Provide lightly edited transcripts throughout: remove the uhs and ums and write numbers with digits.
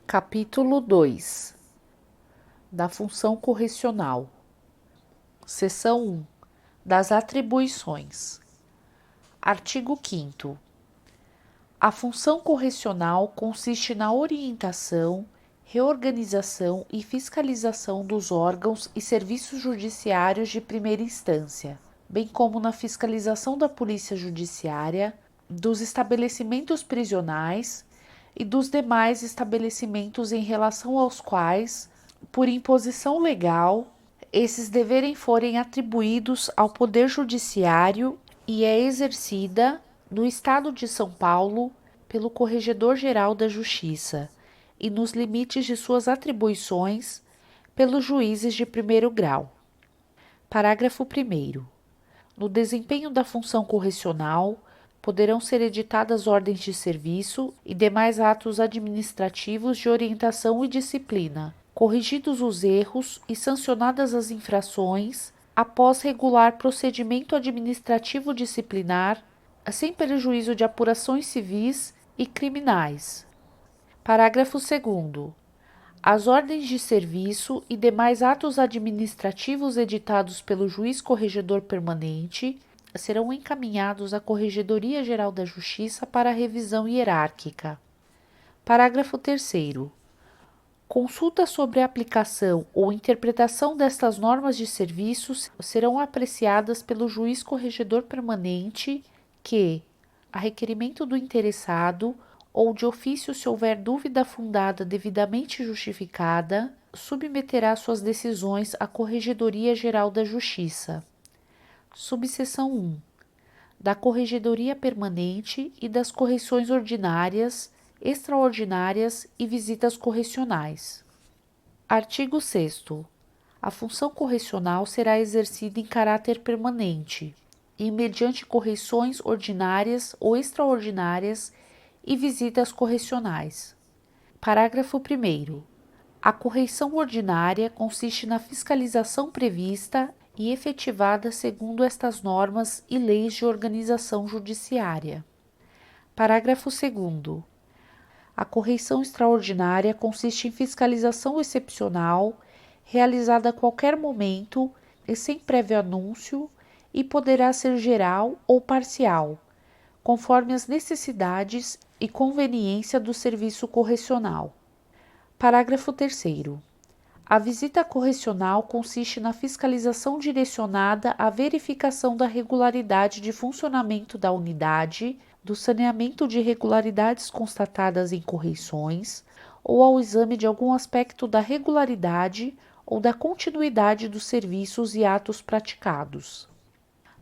Capítulo 2 da função correcional. Seção 1 das atribuições. Artigo 5º. A função correcional consiste na orientação, reorganização e fiscalização dos órgãos e serviços judiciários de primeira instância, bem como na fiscalização da Polícia Judiciária, dos estabelecimentos prisionais e dos demais estabelecimentos em relação aos quais, por imposição legal, esses deverem forem atribuídos ao Poder Judiciário e é exercida, no Estado de São Paulo, pelo Corregedor-Geral da Justiça e, nos limites de suas atribuições, pelos juízes de primeiro grau. Parágrafo 1º. No desempenho da função correcional, poderão ser editadas ordens de serviço e demais atos administrativos de orientação e disciplina, corrigidos os erros e sancionadas as infrações, após regular procedimento administrativo disciplinar, sem prejuízo de apurações civis e criminais. Parágrafo 2º. As ordens de serviço e demais atos administrativos editados pelo juiz corregedor permanente serão encaminhados à Corregedoria Geral da Justiça para revisão hierárquica. Parágrafo 3º. Consultas sobre a aplicação ou interpretação destas normas de serviços serão apreciadas pelo juiz corregedor permanente que, a requerimento do interessado, ou de ofício se houver dúvida fundada devidamente justificada, submeterá suas decisões à Corregedoria Geral da Justiça. Subseção 1. Da Corregedoria Permanente e das correições ordinárias, extraordinárias e visitas correcionais. Artigo 6º. A função correcional será exercida em caráter permanente e mediante correições ordinárias ou extraordinárias e visitas correcionais. Parágrafo 1º. A correição ordinária consiste na fiscalização prevista e efetivada segundo estas normas e leis de organização judiciária. Parágrafo 2º. A correição extraordinária consiste em fiscalização excepcional, realizada a qualquer momento e sem prévio anúncio, e poderá ser geral ou parcial, conforme as necessidades e conveniência do serviço correcional. Parágrafo 3º. A visita correcional consiste na fiscalização direcionada à verificação da regularidade de funcionamento da unidade, do saneamento de irregularidades constatadas em correições, ou ao exame de algum aspecto da regularidade ou da continuidade dos serviços e atos praticados.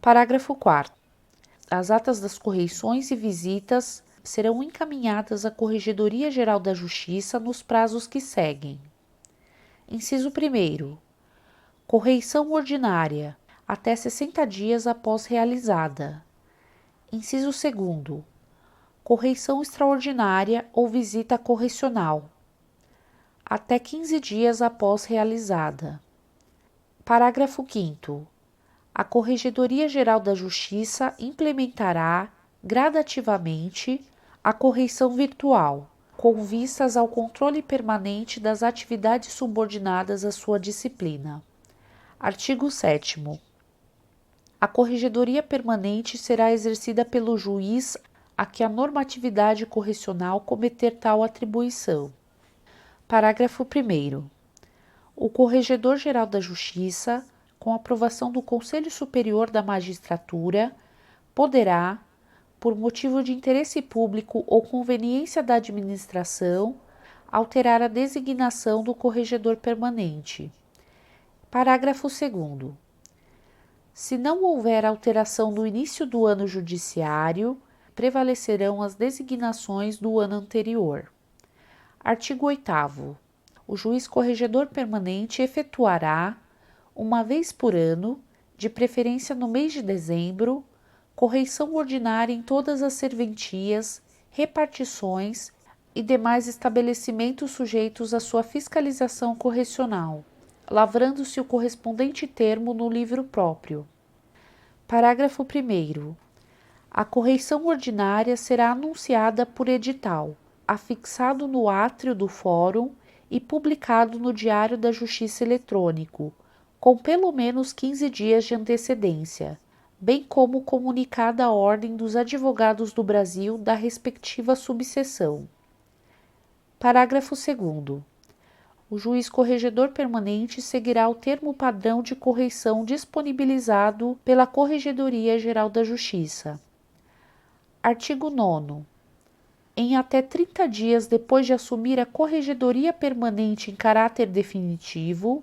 Parágrafo 4º. As atas das correições e visitas serão encaminhadas à Corregedoria Geral da Justiça nos prazos que seguem. Inciso 1º. Correição ordinária, até 60 dias após realizada. Inciso 2º. Correição extraordinária ou visita correcional, até 15 dias após realizada. Parágrafo 5º. A Corregedoria Geral da Justiça implementará, gradativamente, a correição virtual, com vistas ao controle permanente das atividades subordinadas à sua disciplina. Artigo 7º. A Corregedoria Permanente será exercida pelo juiz a que a normatividade correcional cometer tal atribuição. Parágrafo 1º. O Corregedor-Geral da Justiça, com aprovação do Conselho Superior da Magistratura, poderá, por motivo de interesse público ou conveniência da administração, alterar a designação do corregedor permanente. Parágrafo 2º. Se não houver alteração no início do ano judiciário, prevalecerão as designações do ano anterior. Artigo 8º. O juiz corregedor permanente efetuará, uma vez por ano, de preferência no mês de dezembro, correição ordinária em todas as serventias, repartições e demais estabelecimentos sujeitos à sua fiscalização correcional, lavrando-se o correspondente termo no livro próprio. Parágrafo 1º. A correição ordinária será anunciada por edital, afixado no átrio do Fórum e publicado no Diário da Justiça eletrônico, com pelo menos 15 dias de antecedência, bem como comunicada a Ordem dos Advogados do Brasil da respectiva subseção. Parágrafo 2º. O juiz corregedor permanente seguirá o termo padrão de correição disponibilizado pela Corregedoria Geral da Justiça. Artigo 9º. Em até 30 dias depois de assumir a corregedoria permanente em caráter definitivo,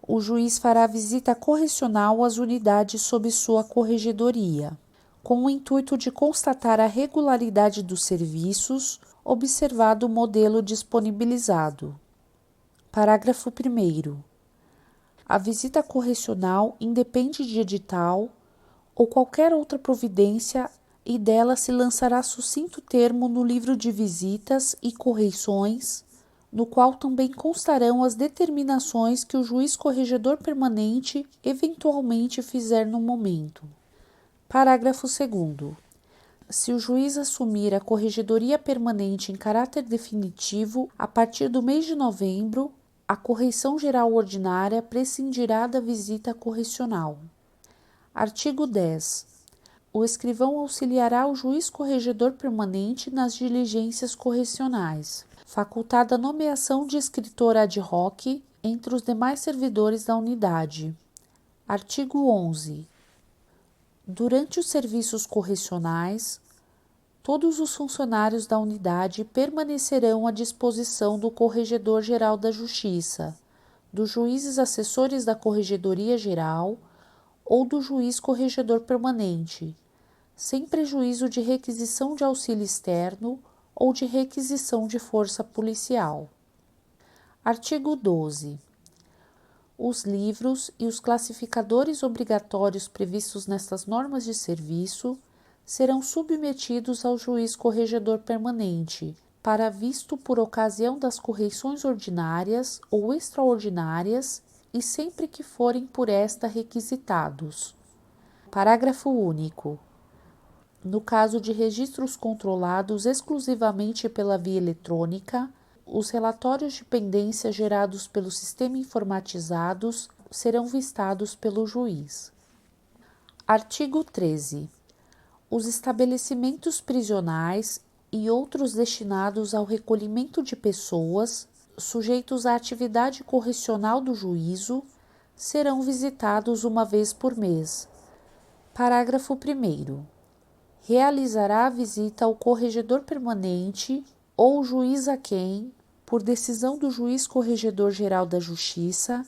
o juiz fará visita correcional às unidades sob sua corregedoria, com o intuito de constatar a regularidade dos serviços, observado o modelo disponibilizado. Parágrafo 1º. A visita correcional independe de edital ou qualquer outra providência e dela se lançará sucinto termo no livro de visitas e correições, no qual também constarão as determinações que o juiz corregedor permanente eventualmente fizer no momento. Parágrafo 2º. Se o juiz assumir a corregedoria permanente em caráter definitivo a partir do mês de novembro, a correição geral ordinária prescindirá da visita correcional. Artigo 10. O escrivão auxiliará o juiz corregedor permanente nas diligências correcionais, facultada a nomeação de escritor ad hoc entre os demais servidores da unidade. Artigo 11. Durante os serviços correcionais, todos os funcionários da unidade permanecerão à disposição do Corregedor-Geral da Justiça, dos juízes assessores da Corregedoria Geral ou do juiz corregedor permanente, sem prejuízo de requisição de auxílio externo ou de requisição de força policial. Artigo 12. Os livros e os classificadores obrigatórios previstos nestas normas de serviço serão submetidos ao juiz corregedor permanente, para visto por ocasião das correições ordinárias ou extraordinárias e sempre que forem por esta requisitados. Parágrafo único. No caso de registros controlados exclusivamente pela via eletrônica, os relatórios de pendência gerados pelo sistema informatizados serão vistados pelo juiz. Artigo 13. Os estabelecimentos prisionais e outros destinados ao recolhimento de pessoas sujeitos à atividade correcional do juízo serão visitados uma vez por mês. Parágrafo 1º. Realizará a visita ao corregedor permanente ou juiz a quem, por decisão do juiz corregedor-geral da Justiça,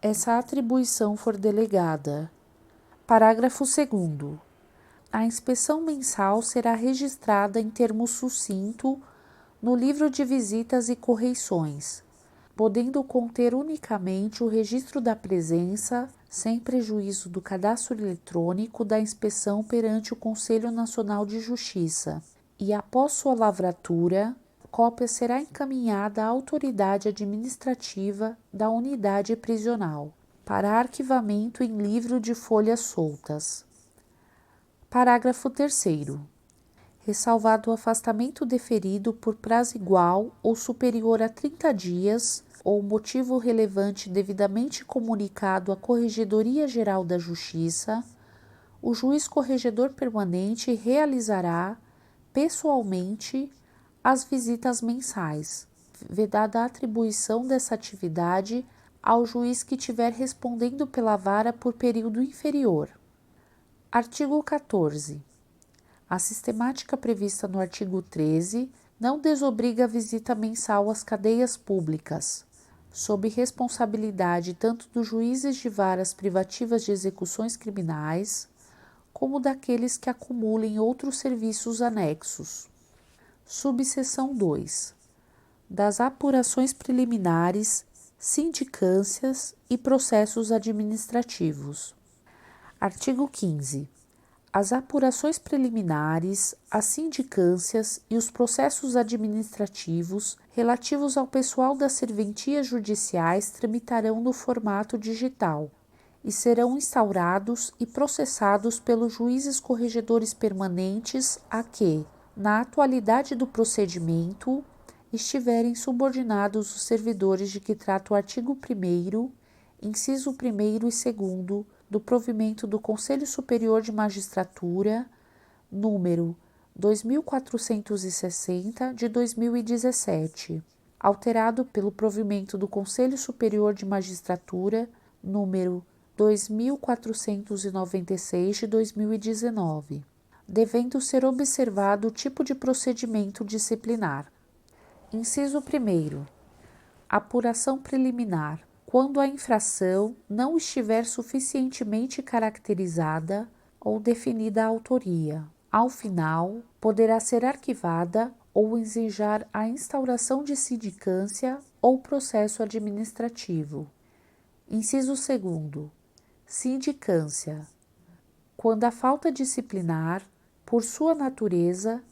essa atribuição for delegada. Parágrafo 2º. A inspeção mensal será registrada em termo sucinto no livro de visitas e correições, podendo conter unicamente o registro da presença, sem prejuízo do cadastro eletrônico da inspeção perante o Conselho Nacional de Justiça, e após sua lavratura, cópia será encaminhada à autoridade administrativa da unidade prisional, para arquivamento em livro de folhas soltas. Parágrafo 3º. Ressalvado o afastamento deferido por prazo igual ou superior a 30 dias, ou motivo relevante devidamente comunicado à Corregedoria Geral da Justiça, o juiz corregedor permanente realizará, pessoalmente, as visitas mensais, vedada a atribuição dessa atividade ao juiz que estiver respondendo pela vara por período inferior. Artigo 14. A sistemática prevista no artigo 13 não desobriga a visita mensal às cadeias públicas, sob responsabilidade tanto dos juízes de varas privativas de execuções criminais, como daqueles que acumulem outros serviços anexos. Subseção 2. Das apurações preliminares, sindicâncias e processos administrativos. Artigo 15. As apurações preliminares, as sindicâncias e os processos administrativos relativos ao pessoal das serventias judiciais tramitarão no formato digital e serão instaurados e processados pelos juízes corregedores permanentes a que, na atualidade do procedimento, estiverem subordinados os servidores de que trata o artigo 1º, inciso 1º e 2º do provimento do Conselho Superior de Magistratura, número 2460 de 2017, alterado pelo provimento do Conselho Superior de Magistratura, número 2496 de 2019, devendo ser observado o tipo de procedimento disciplinar. Inciso 1º. Apuração preliminar. Quando a infração não estiver suficientemente caracterizada ou definida a autoria. Ao final, poderá ser arquivada ou ensejar a instauração de sindicância ou processo administrativo. Inciso 2º. Sindicância. Quando a falta disciplinar, por sua natureza,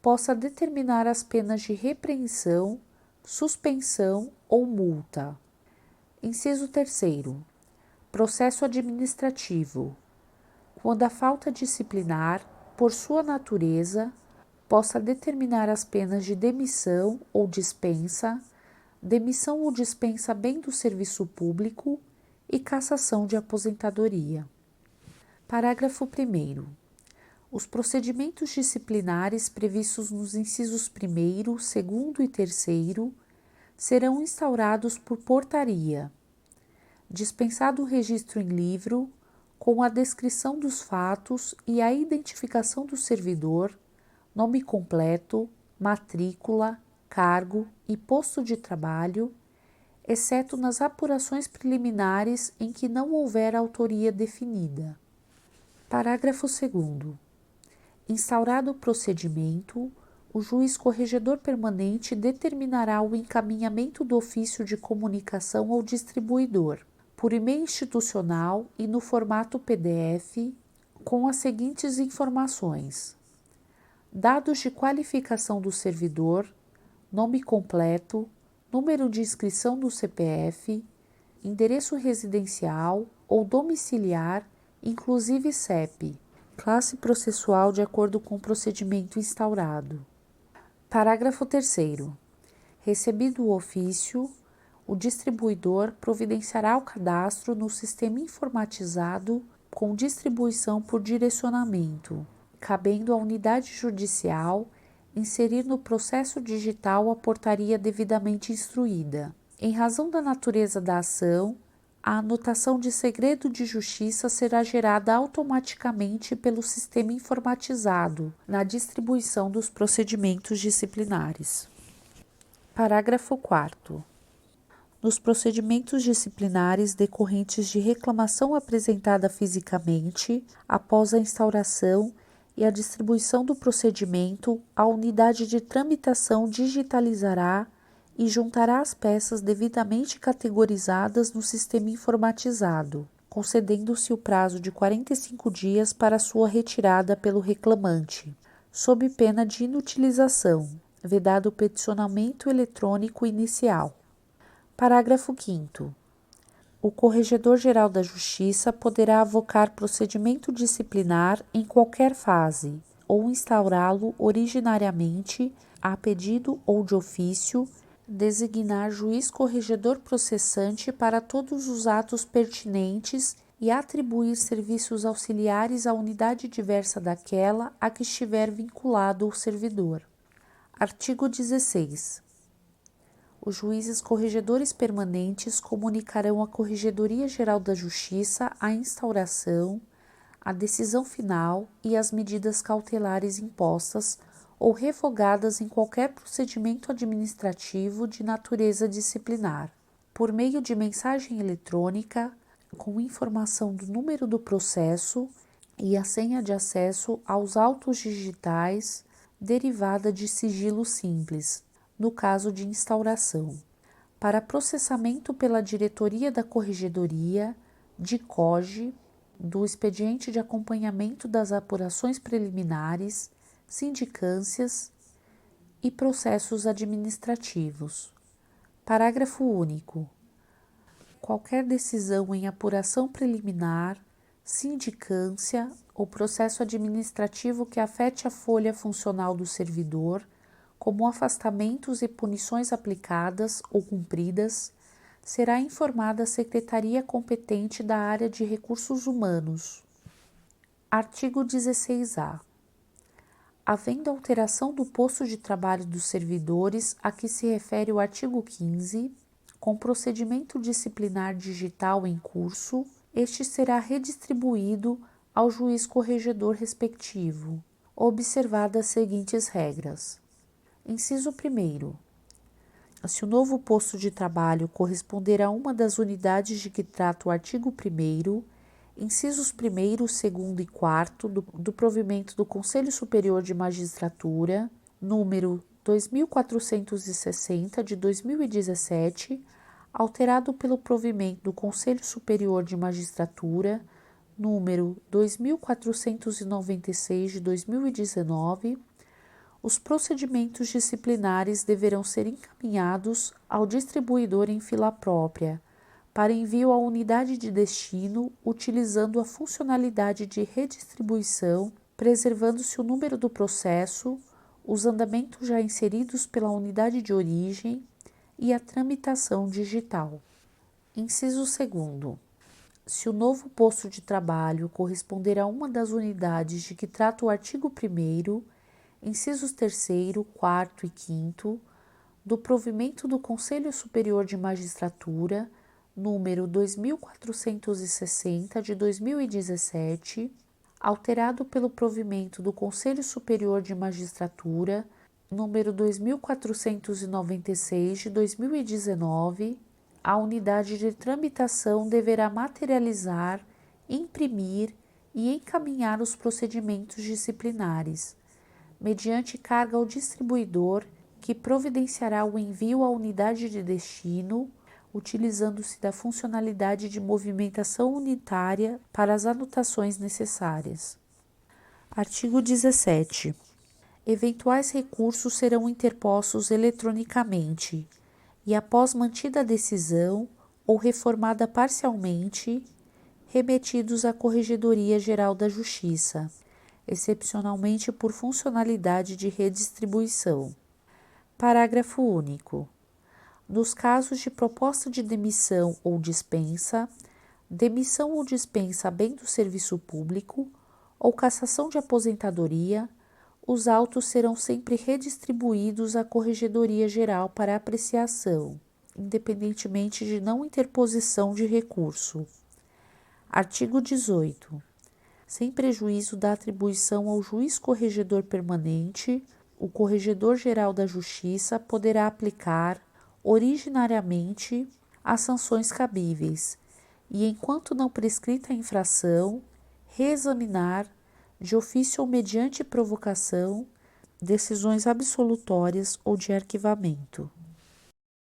possa determinar as penas de repreensão, suspensão ou multa. Inciso 3º. Processo administrativo. Quando a falta disciplinar, por sua natureza, possa determinar as penas de demissão ou dispensa bem do serviço público e cassação de aposentadoria. Parágrafo 1º. Os procedimentos disciplinares previstos nos incisos 1º, 2º e 3º serão instaurados por portaria, dispensado o registro em livro, com a descrição dos fatos e a identificação do servidor, nome completo, matrícula, cargo e posto de trabalho, exceto nas apurações preliminares em que não houver autoria definida. Parágrafo 2º. Instaurado o procedimento, o juiz corregedor permanente determinará o encaminhamento do ofício de comunicação ao distribuidor, por e-mail institucional e no formato PDF, com as seguintes informações: dados de qualificação do servidor, nome completo, número de inscrição do CPF, endereço residencial ou domiciliar, inclusive CEP, classe processual de acordo com o procedimento instaurado. Parágrafo 3º. Recebido o ofício, o distribuidor providenciará o cadastro no sistema informatizado com distribuição por direcionamento, cabendo à unidade judicial inserir no processo digital a portaria devidamente instruída. Em razão da natureza da ação, a anotação de segredo de justiça será gerada automaticamente pelo sistema informatizado na distribuição dos procedimentos disciplinares. Parágrafo 4º. Nos procedimentos disciplinares decorrentes de reclamação apresentada fisicamente, após a instauração e a distribuição do procedimento, a unidade de tramitação digitalizará e juntará as peças devidamente categorizadas no sistema informatizado, concedendo-se o prazo de 45 dias para sua retirada pelo reclamante, sob pena de inutilização, vedado o peticionamento eletrônico inicial. Parágrafo 5º. O Corregedor-Geral da Justiça poderá avocar procedimento disciplinar em qualquer fase, ou instaurá-lo originariamente, a pedido ou de ofício, designar juiz corregedor processante para todos os atos pertinentes e atribuir serviços auxiliares à unidade diversa daquela a que estiver vinculado o servidor. Artigo 16. Os juízes corregedores permanentes comunicarão à Corregedoria Geral da Justiça a instauração, a decisão final e as medidas cautelares impostas ou revogadas em qualquer procedimento administrativo de natureza disciplinar, por meio de mensagem eletrônica, com informação do número do processo e a senha de acesso aos autos digitais derivada de sigilo simples, no caso de instauração, para processamento pela diretoria da Corregedoria, DICOGE, do expediente de acompanhamento das apurações preliminares, sindicâncias e processos administrativos. Parágrafo único. Qualquer decisão em apuração preliminar, sindicância o processo administrativo que afete a folha funcional do servidor, como afastamentos e punições aplicadas ou cumpridas, será informada a secretaria competente da área de recursos humanos. Artigo 16-A. Havendo alteração do posto de trabalho dos servidores a que se refere o artigo 15, com procedimento disciplinar digital em curso, este será redistribuído ao juiz corregedor respectivo, observadas as seguintes regras. Inciso 1º. Se o novo posto de trabalho corresponder a uma das unidades de que trata o artigo 1º, incisos 1º, 2º e 4º do provimento do Conselho Superior de Magistratura, número 2460 de 2017, alterado pelo provimento do Conselho Superior de Magistratura, número 2496 de 2019, os procedimentos disciplinares deverão ser encaminhados ao distribuidor em fila própria, para envio à unidade de destino, utilizando a funcionalidade de redistribuição, preservando-se o número do processo, os andamentos já inseridos pela unidade de origem e a tramitação digital. Inciso 2º. Se o novo posto de trabalho corresponder a uma das unidades de que trata o artigo 1º, incisos 3º, 4º e 5º, do provimento do Conselho Superior de Magistratura, número 2460 de 2017, alterado pelo provimento do Conselho Superior de Magistratura, número 2496 de 2019, a unidade de tramitação deverá materializar, imprimir e encaminhar os procedimentos disciplinares, mediante carga ao distribuidor, que providenciará o envio à unidade de destino, utilizando-se da funcionalidade de movimentação unitária para as anotações necessárias. Artigo 17. Eventuais recursos serão interpostos eletronicamente e, após mantida a decisão ou reformada parcialmente, remetidos à Corregedoria Geral da Justiça, excepcionalmente por funcionalidade de redistribuição. Parágrafo único. Nos casos de proposta de demissão ou dispensa, demissão ou dispensa a bem do serviço público ou cassação de aposentadoria, os autos serão sempre redistribuídos à Corregedoria Geral para apreciação, independentemente de não interposição de recurso. Artigo 18. Sem prejuízo da atribuição ao juiz corregedor permanente, o Corregedor-Geral da Justiça poderá aplicar, originariamente, as sanções cabíveis e, enquanto não prescrita a infração, reexaminar, de ofício ou mediante provocação, decisões absolutórias ou de arquivamento.